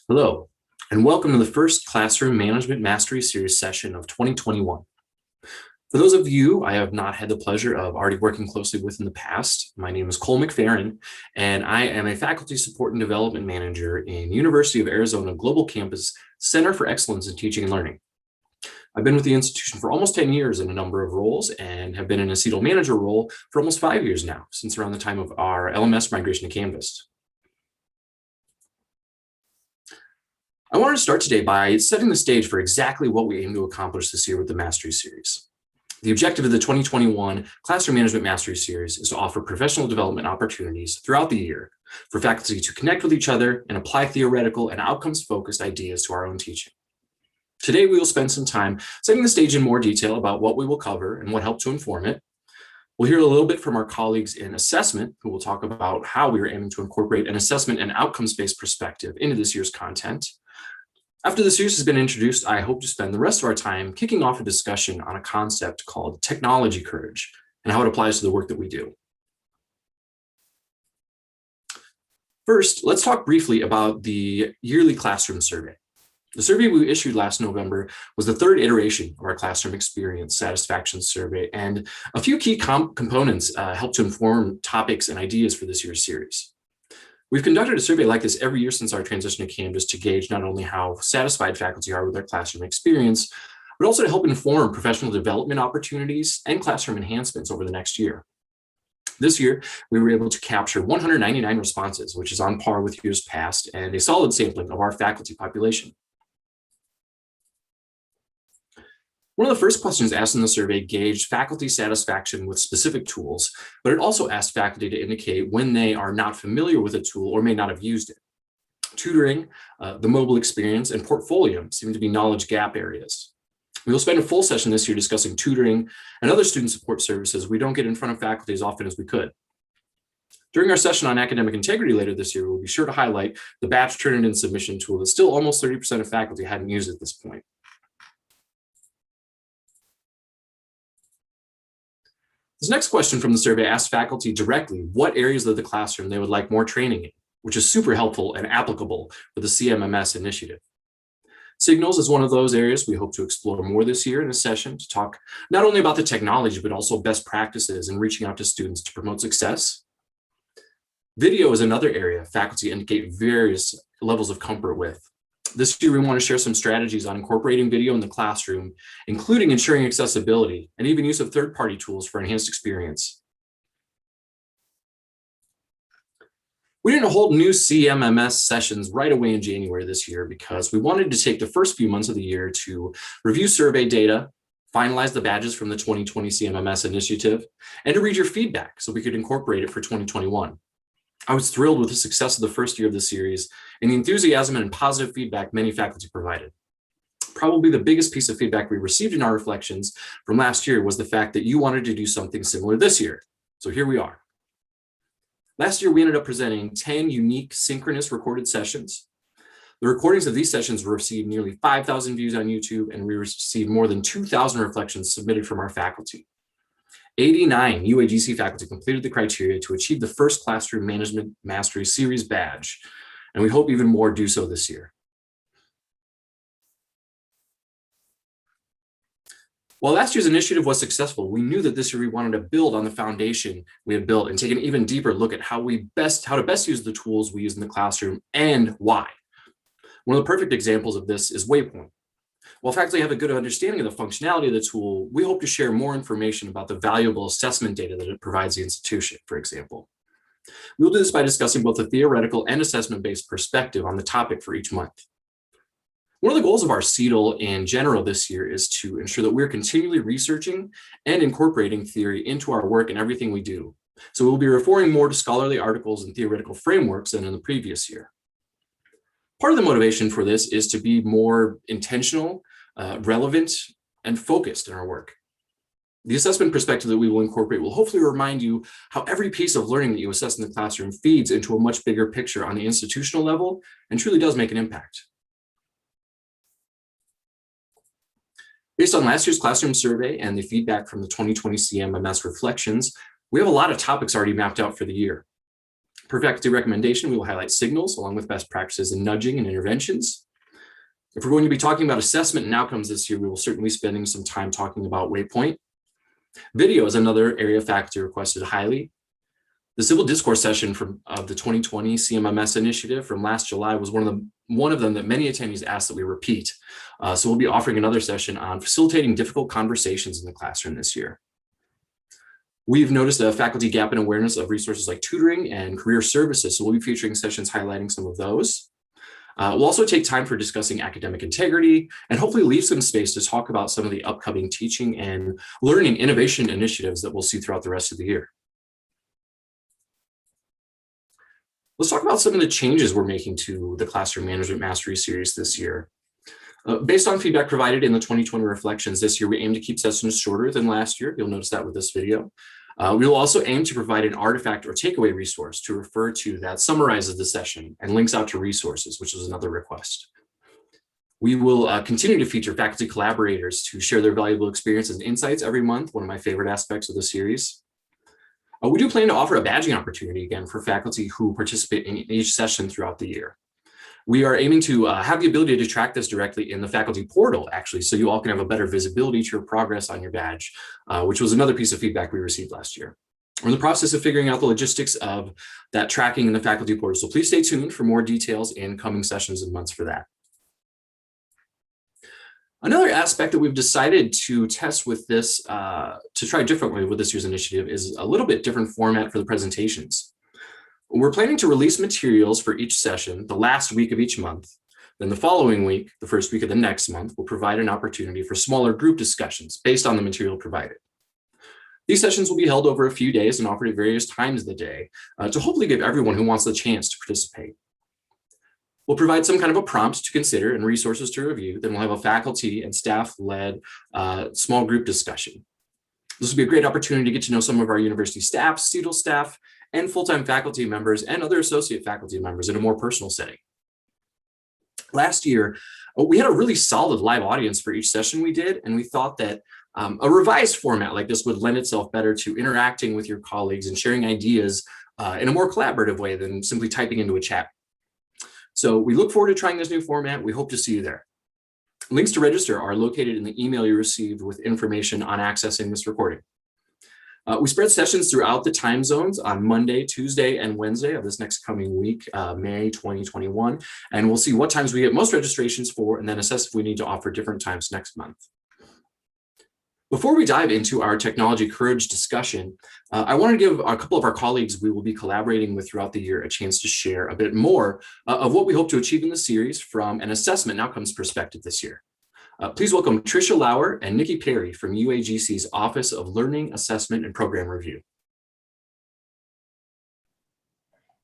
Hello, and welcome to the first Classroom Management Mastery Series session of 2021. For those of you I have not had the pleasure of already working closely with in the past, my name is Cole McFerrin, and I am a Faculty Support and Development Manager in University of Arizona Global Campus Center for Excellence in Teaching and Learning. I've been with the institution for almost 10 years in a number of roles and have been in a CETL manager role for almost 5 years now, since around the time of our LMS migration to Canvas. I wanted to start today by setting the stage for exactly what we aim to accomplish this year with the Mastery Series. The objective of the 2021 Classroom Management Mastery Series is to offer professional development opportunities throughout the year for faculty to connect with each other and apply theoretical and outcomes-focused ideas to our own teaching. Today, we will spend some time setting the stage in more detail about what we will cover and what helped to inform it. We'll hear a little bit from our colleagues in assessment, who will talk about how we are aiming to incorporate an assessment and outcomes-based perspective into this year's content. After the series has been introduced, I hope to spend the rest of our time kicking off a discussion on a concept called technology courage and how it applies to the work that we do. First, let's talk briefly about the yearly classroom survey. The survey we issued last November was the third iteration of our classroom experience satisfaction survey, and a few key components helped to inform topics and ideas for this year's series. We've conducted a survey like this every year since our transition to Canvas to gauge not only how satisfied faculty are with their classroom experience, but also to help inform professional development opportunities and classroom enhancements over the next year. This year, we were able to capture 199 responses, which is on par with years past and a solid sampling of our faculty population. One of the first questions asked in the survey gauged faculty satisfaction with specific tools, but it also asked faculty to indicate when they are not familiar with a tool or may not have used it. Tutoring, the mobile experience, and portfolio seem to be knowledge gap areas. We will spend a full session this year discussing tutoring and other student support services we don't get in front of faculty as often as we could. During our session on academic integrity later this year, we'll be sure to highlight the batch Turnitin submission tool that still almost 30% of faculty hadn't used at this point. This next question from the survey asked faculty directly what areas of the classroom they would like more training in, which is super helpful and applicable for the CMMS initiative. Signals is one of those areas we hope to explore more this year in a session to talk not only about the technology, but also best practices in reaching out to students to promote success. Video is another area faculty indicate various levels of comfort with. This year, we want to share some strategies on incorporating video in the classroom, including ensuring accessibility and even use of third-party tools for enhanced experience. We didn't hold new CMMS sessions right away in January this year because we wanted to take the first few months of the year to review survey data, finalize the badges from the 2020 CMMS initiative, and to read your feedback so we could incorporate it for 2021. I was thrilled with the success of the first year of the series and the enthusiasm and positive feedback many faculty provided. Probably the biggest piece of feedback we received in our reflections from last year was the fact that you wanted to do something similar this year. So here we are. Last year, we ended up presenting 10 unique synchronous recorded sessions. The recordings of these sessions received nearly 5,000 views on YouTube, and we received more than 2,000 reflections submitted from our faculty. 89 UAGC faculty completed the criteria to achieve the first Classroom Management Mastery Series badge, and we hope even more do so this year. While last year's initiative was successful, we knew that this year we wanted to build on the foundation we had built and take an even deeper look at how to best use the tools we use in the classroom and why. One of the perfect examples of this is Waypoint. While faculty have a good understanding of the functionality of the tool, we hope to share more information about the valuable assessment data that it provides the institution, for example. We will do this by discussing both a theoretical and assessment-based perspective on the topic for each month. One of the goals of our CETL in general this year is to ensure that we're continually researching and incorporating theory into our work and everything we do. So we'll be referring more to scholarly articles and theoretical frameworks than in the previous year. Part of the motivation for this is to be more intentional, relevant, and focused in our work. The assessment perspective that we will incorporate will hopefully remind you how every piece of learning that you assess in the classroom feeds into a much bigger picture on the institutional level and truly does make an impact. Based on last year's classroom survey and the feedback from the 2020 CMMS reflections, we have a lot of topics already mapped out for the year. Per faculty recommendation, we will highlight signals along with best practices in nudging and interventions. If we're going to be talking about assessment and outcomes this year, we will certainly be spending some time talking about Waypoint. Video is another area faculty requested highly. The civil discourse session of the 2020 CMMS initiative from last July was one of them that many attendees asked that we repeat. So we'll be offering another session on facilitating difficult conversations in the classroom this year. We've noticed a faculty gap in awareness of resources like tutoring and career services, so we'll be featuring sessions highlighting some of those. We'll also take time for discussing academic integrity and hopefully leave some space to talk about some of the upcoming teaching and learning innovation initiatives that we'll see throughout the rest of the year. Let's talk about some of the changes we're making to the Classroom Management Mastery Series this year. Based on feedback provided in the 2020 reflections this year, we aim to keep sessions shorter than last year. You'll notice that with this video. We will also aim to provide an artifact or takeaway resource to refer to that summarizes the session and links out to resources, which is another request. We will continue to feature faculty collaborators to share their valuable experiences and insights every month, one of my favorite aspects of the series. We do plan to offer a badging opportunity again for faculty who participate in each session throughout the year. We are aiming to have the ability to track this directly in the faculty portal, actually, so you all can have a better visibility to your progress on your badge, which was another piece of feedback we received last year. We're in the process of figuring out the logistics of that tracking in the faculty portal, so please stay tuned for more details in coming sessions and months for that. Another aspect that we've decided to test with this, to try differently with this year's initiative, is a little bit different format for the presentations. We're planning to release materials for each session the last week of each month. Then the following week, the first week of the next month, will provide an opportunity for smaller group discussions based on the material provided. These sessions will be held over a few days and offered at various times of the day to hopefully give everyone who wants the chance to participate. We'll provide some kind of a prompt to consider and resources to review. Then we'll have a faculty and staff-led small group discussion. This will be a great opportunity to get to know some of our university staff, CETL staff, and full-time faculty members and other associate faculty members in a more personal setting. Last year, we had a really solid live audience for each session we did, and we thought that a revised format like this would lend itself better to interacting with your colleagues and sharing ideas in a more collaborative way than simply typing into a chat. So we look forward to trying this new format. We hope to see you there. Links to register are located in the email you received with information on accessing this recording. We spread sessions throughout the time zones on Monday, Tuesday, and Wednesday of this next coming week, May 2021. And we'll see what times we get most registrations for and then assess if we need to offer different times next month. Before we dive into our technology courage discussion, I want to give a couple of our colleagues we will be collaborating with throughout the year a chance to share a bit more of what we hope to achieve in the series from an assessment and outcomes perspective this year. Please welcome Tricia Lauer and Nikki Perry from UAGC's Office of Learning, Assessment, and Program Review.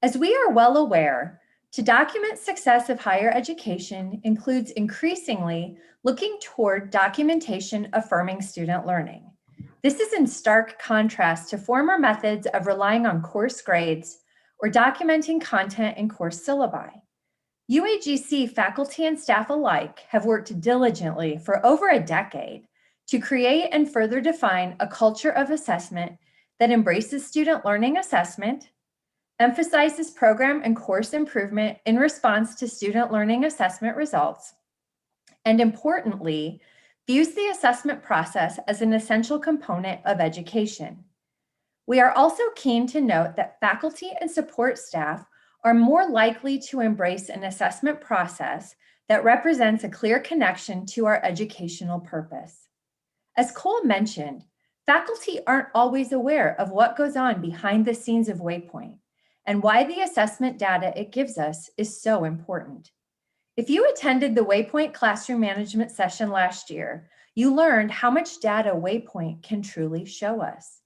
As we are well aware, to document success of higher education includes increasingly looking toward documentation affirming student learning. This is in stark contrast to former methods of relying on course grades or documenting content in course syllabi. UAGC faculty and staff alike have worked diligently for over a decade to create and further define a culture of assessment that embraces student learning assessment, emphasizes program and course improvement in response to student learning assessment results, and importantly, views the assessment process as an essential component of education. We are also keen to note that faculty and support staff are more likely to embrace an assessment process that represents a clear connection to our educational purpose. As Cole mentioned, faculty aren't always aware of what goes on behind the scenes of Waypoint and why the assessment data it gives us is so important. If you attended the Waypoint classroom management session last year, you learned how much data Waypoint can truly show us.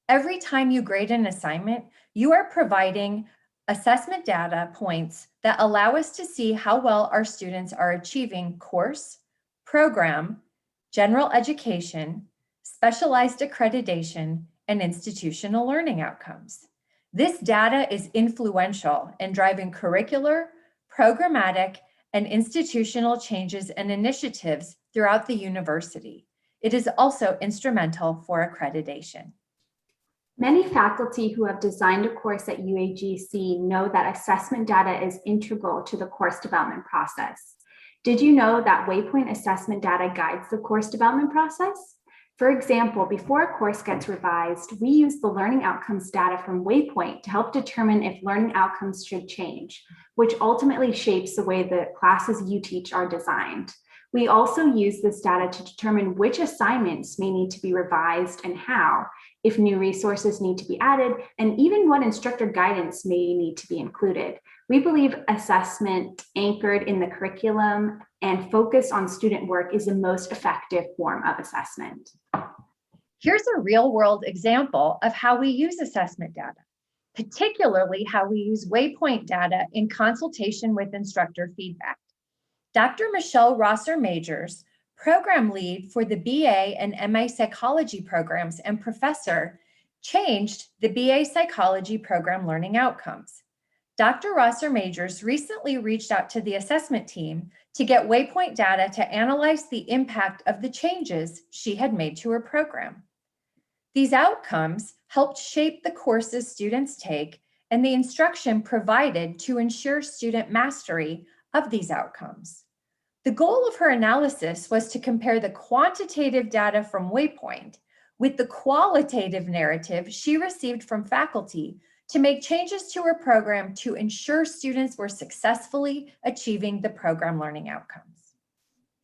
Every time you grade an assignment, you are providing assessment data points that allow us to see how well our students are achieving course, program, general education, specialized accreditation, and institutional learning outcomes. This data is influential in driving curricular, programmatic, and institutional changes and initiatives throughout the university. It is also instrumental for accreditation. Many faculty who have designed a course at UAGC know that assessment data is integral to the course development process. Did you know that Waypoint assessment data guides the course development process? For example, before a course gets revised, we use the learning outcomes data from Waypoint to help determine if learning outcomes should change, which ultimately shapes the way the classes you teach are designed. We also use this data to determine which assignments may need to be revised and how, if new resources need to be added, and even what instructor guidance may need to be included. We believe assessment anchored in the curriculum and focused on student work is the most effective form of assessment. Here's a real-world example of how we use assessment data, particularly how we use Waypoint data in consultation with instructor feedback. Dr. Michelle Rosser-Majors, program lead for the BA and MA psychology programs and professor, changed the BA psychology program learning outcomes. Dr. Rosser-Majors recently reached out to the assessment team to get Waypoint data to analyze the impact of the changes she had made to her program. These outcomes helped shape the courses students take and the instruction provided to ensure student mastery of these outcomes. The goal of her analysis was to compare the quantitative data from Waypoint with the qualitative narrative she received from faculty to make changes to her program to ensure students were successfully achieving the program learning outcomes.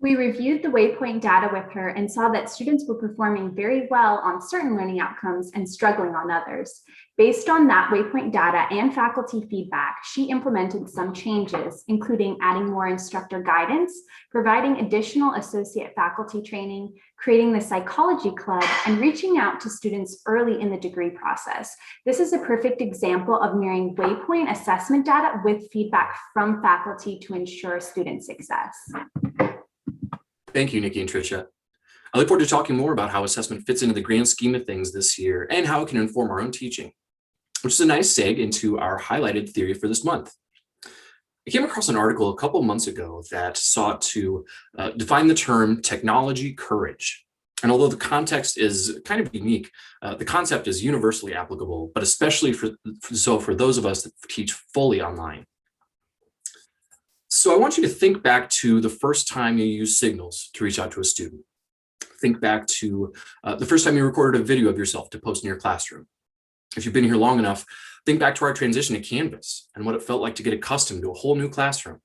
We reviewed the Waypoint data with her and saw that students were performing very well on certain learning outcomes and struggling on others. Based on that Waypoint data and faculty feedback, she implemented some changes, including adding more instructor guidance, providing additional associate faculty training, creating the psychology club, and reaching out to students early in the degree process. This is a perfect example of mirroring Waypoint assessment data with feedback from faculty to ensure student success. Thank you, Nikki and Tricia. I look forward to talking more about how assessment fits into the grand scheme of things this year and how it can inform our own teaching, which is a nice seg into our highlighted theory for this month. I came across an article a couple months ago that sought to define the term technology courage. And although the context is kind of unique, the concept is universally applicable, but especially for those of us that teach fully online. So I want you to think back to the first time you used signals to reach out to a student. Think back to the first time you recorded a video of yourself to post in your classroom. If you've been here long enough, think back to our transition to Canvas and what it felt like to get accustomed to a whole new classroom.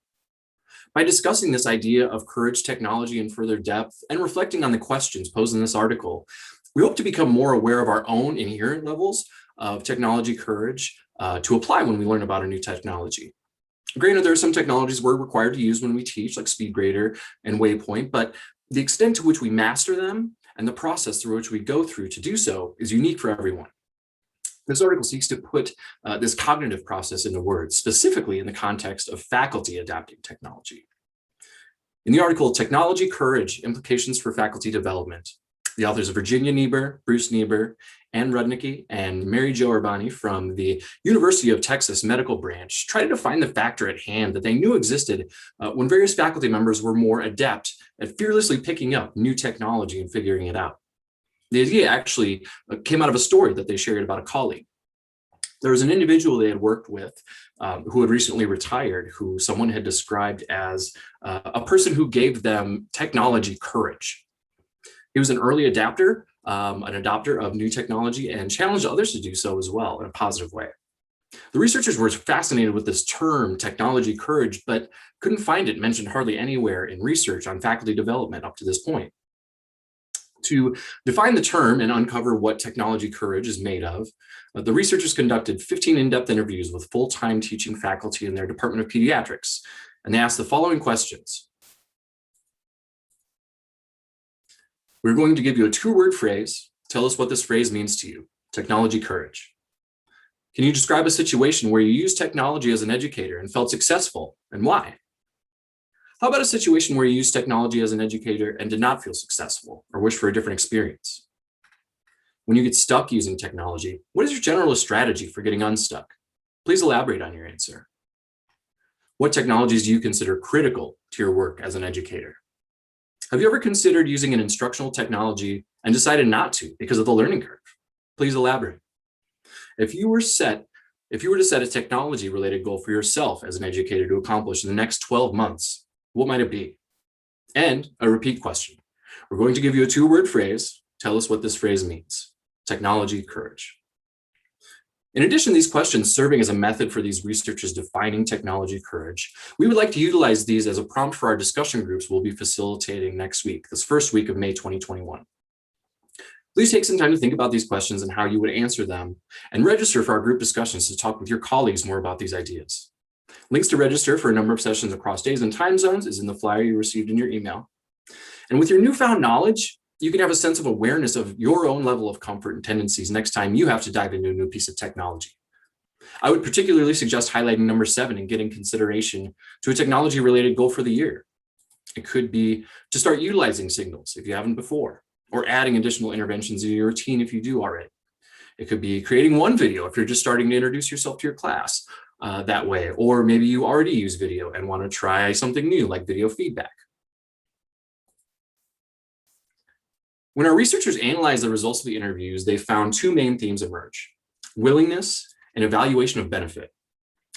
By discussing this idea of courage technology in further depth and reflecting on the questions posed in this article, we hope to become more aware of our own inherent levels of technology courage to apply when we learn about a new technology. Granted, there are some technologies we're required to use when we teach, like SpeedGrader and Waypoint, but the extent to which we master them and the process through which we go through to do so is unique for everyone. This article seeks to put this cognitive process into words, specifically in the context of faculty adapting technology. In the article, Technology Courage, Implications for Faculty Development, the authors of Virginia Niebuhr, Bruce Niebuhr, Ann Rudnicki, and Mary Jo Urbani from the University of Texas Medical Branch try to define the factor at hand that they knew existed when various faculty members were more adept at fearlessly picking up new technology and figuring it out. The idea actually came out of a story that they shared about a colleague. There was an individual they had worked with who had recently retired, who someone had described as a person who gave them technology courage. He was an early adapter, an adopter of new technology, and challenged others to do so as well in a positive way. The researchers were fascinated with this term, technology courage, but couldn't find it mentioned hardly anywhere in research on faculty development up to this point. To define the term and uncover what technology courage is made of, the researchers conducted 15 in-depth interviews with full-time teaching faculty in their Department of Pediatrics, and they asked the following questions. We're going to give you a two-word phrase. Tell us what this phrase means to you. Technology courage. Can you describe a situation where you used technology as an educator and felt successful, and why? How about a situation where you used technology as an educator and did not feel successful or wish for a different experience? When you get stuck using technology, what is your general strategy for getting unstuck? Please elaborate on your answer. What technologies do you consider critical to your work as an educator? Have you ever considered using an instructional technology and decided not to because of the learning curve? Please elaborate. If you were to set a technology related goal for yourself as an educator to accomplish in the next 12 months, what might it be? And a repeat question. We're going to give you a 2-word phrase. Tell us what this phrase means. Technology courage. In addition to these questions serving as a method for these researchers defining technology courage, we would like to utilize these as a prompt for our discussion groups we'll be facilitating next week, this first week of May 2021. Please take some time to think about these questions and how you would answer them, and register for our group discussions to talk with your colleagues more about these ideas. Links to register for a number of sessions across days and time zones is in the flyer you received in your email. And with your newfound knowledge, you can have a sense of awareness of your own level of comfort and tendencies next time you have to dive into a new piece of technology. I would particularly suggest highlighting number 7 and getting consideration to a technology-related goal for the year. It could be to start utilizing signals if you haven't before, or adding additional interventions in your routine if you do already. It could be creating one video if you're just starting to introduce yourself to your class that way, or maybe you already use video and want to try something new like video feedback. When our researchers analyzed the results of the interviews, they found 2 main themes emerge: willingness and evaluation of benefit.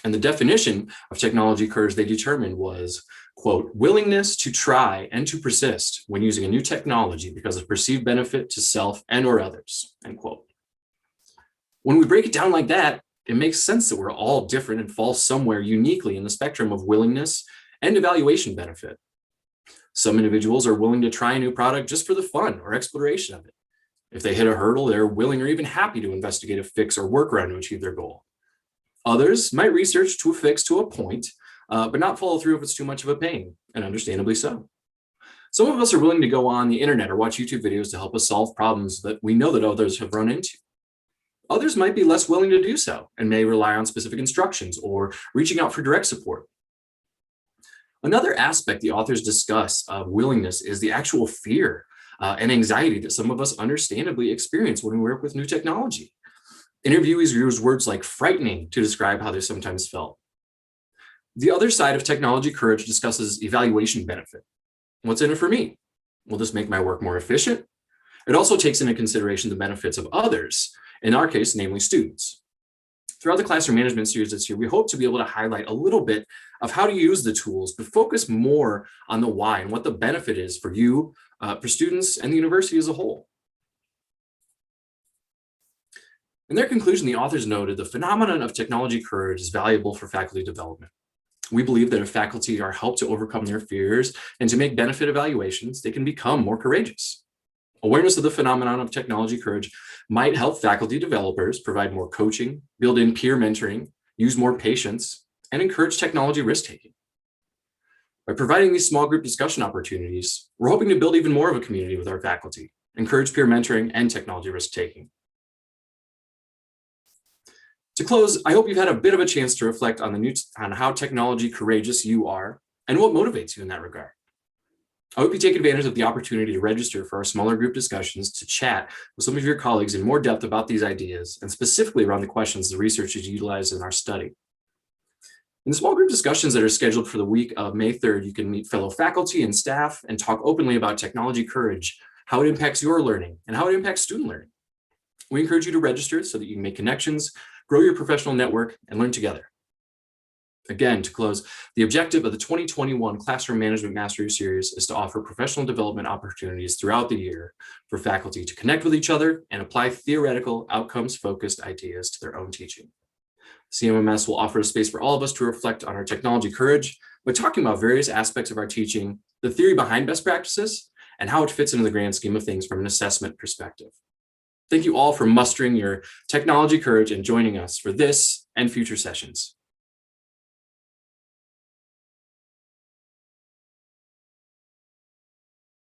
And the definition of technology courage they determined was, quote, willingness to try and to persist when using a new technology because of perceived benefit to self and or others, end quote. When we break it down like that, it makes sense that we're all different and fall somewhere uniquely in the spectrum of willingness and evaluation benefit. Some individuals are willing to try a new product just for the fun or exploration of it. If they hit a hurdle, they're willing or even happy to investigate a fix or workaround to achieve their goal. Others might research to a fix to a point, but not follow through if it's too much of a pain, and understandably so. Some of us are willing to go on the internet or watch YouTube videos to help us solve problems that we know that others have run into. Others might be less willing to do so and may rely on specific instructions or reaching out for direct support. Another aspect the authors discuss of willingness is the actual fear and anxiety that some of us understandably experience when we work with new technology. Interviewees use words like frightening to describe how they sometimes felt. The other side of technology courage discusses evaluation benefit. What's in it for me? Will this make my work more efficient? It also takes into consideration the benefits of others, in our case, namely students. Throughout the classroom management series this year, we hope to be able to highlight a little bit of how to use the tools, but focus more on the why and what the benefit is for you, for students, and the university as a whole. In their conclusion, the authors noted the phenomenon of technology courage is valuable for faculty development. We believe that if faculty are helped to overcome their fears and to make benefit evaluations, they can become more courageous. Awareness of the phenomenon of technology courage might help faculty developers provide more coaching, build in peer mentoring, use more patience, and encourage technology risk-taking. By providing these small group discussion opportunities, we're hoping to build even more of a community with our faculty, encourage peer mentoring and technology risk-taking. To close, I hope you've had a bit of a chance to reflect on how technology courageous you are and what motivates you in that regard. I hope you take advantage of the opportunity to register for our smaller group discussions to chat with some of your colleagues in more depth about these ideas and specifically around the questions the researchers utilized in our study. In the small group discussions that are scheduled for the week of May 3rd, you can meet fellow faculty and staff and talk openly about technology courage, how it impacts your learning, and how it impacts student learning. We encourage you to register so that you can make connections, grow your professional network, and learn together. Again, to close, the objective of the 2021 Classroom Management Mastery Series is to offer professional development opportunities throughout the year for faculty to connect with each other and apply theoretical, outcomes-focused ideas to their own teaching. CMMS will offer a space for all of us to reflect on our technology courage by talking about various aspects of our teaching, the theory behind best practices, and how it fits into the grand scheme of things from an assessment perspective. Thank you all for mustering your technology courage and joining us for this and future sessions.